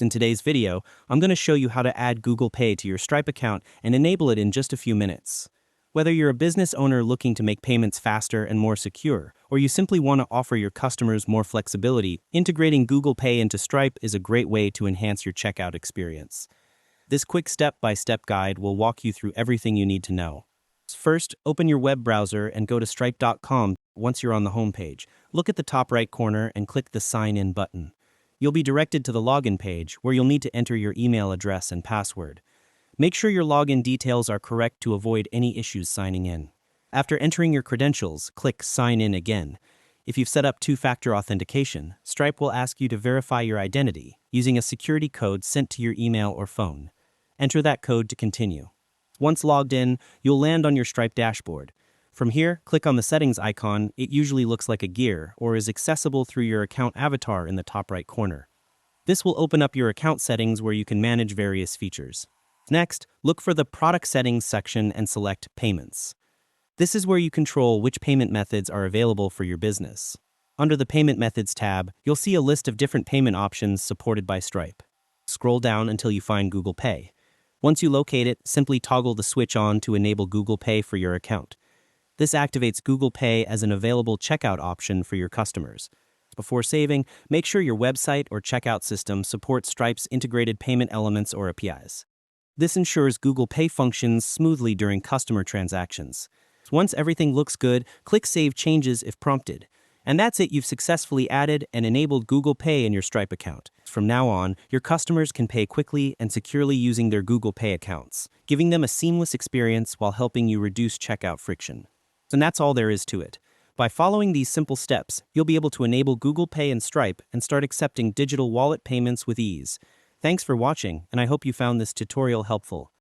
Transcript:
In today's video, I'm going to show you how to add Google Pay to your Stripe account and enable it in just a few minutes. Whether you're a business owner looking to make payments faster and more secure, or you simply want to offer your customers more flexibility, integrating Google Pay into Stripe is a great way to enhance your checkout experience. This quick step-by-step guide will walk you through everything you need to know. First, open your web browser and go to stripe.com. Once you're on the home page, look at the top right corner and click the Sign In button. You'll be directed to the login page where you'll need to enter your email address and password. Make sure your login details are correct to avoid any issues signing in. After entering your credentials, click Sign In again. If you've set up two-factor authentication, Stripe will ask you to verify your identity using a security code sent to your email or phone. Enter that code to continue. Once logged in, you'll land on your Stripe dashboard. From here, click on the settings icon. It usually looks like a gear or is accessible through your account avatar in the top right corner. This will open up your account settings where you can manage various features. Next, look for the Product Settings section and select Payments. This is where you control which payment methods are available for your business. Under the Payment Methods tab, you'll see a list of different payment options supported by Stripe. Scroll down until you find Google Pay. Once you locate it, simply toggle the switch on to enable Google Pay for your account. This activates Google Pay as an available checkout option for your customers. Before saving, make sure your website or checkout system supports Stripe's integrated payment elements or APIs. This ensures Google Pay functions smoothly during customer transactions. Once everything looks good, click Save Changes if prompted. And that's it, you've successfully added and enabled Google Pay in your Stripe account. From now on, your customers can pay quickly and securely using their Google Pay accounts, giving them a seamless experience while helping you reduce checkout friction. And that's all there is to it. By following these simple steps, you'll be able to enable Google Pay and Stripe and start accepting digital wallet payments with ease. Thanks for watching, and I hope you found this tutorial helpful.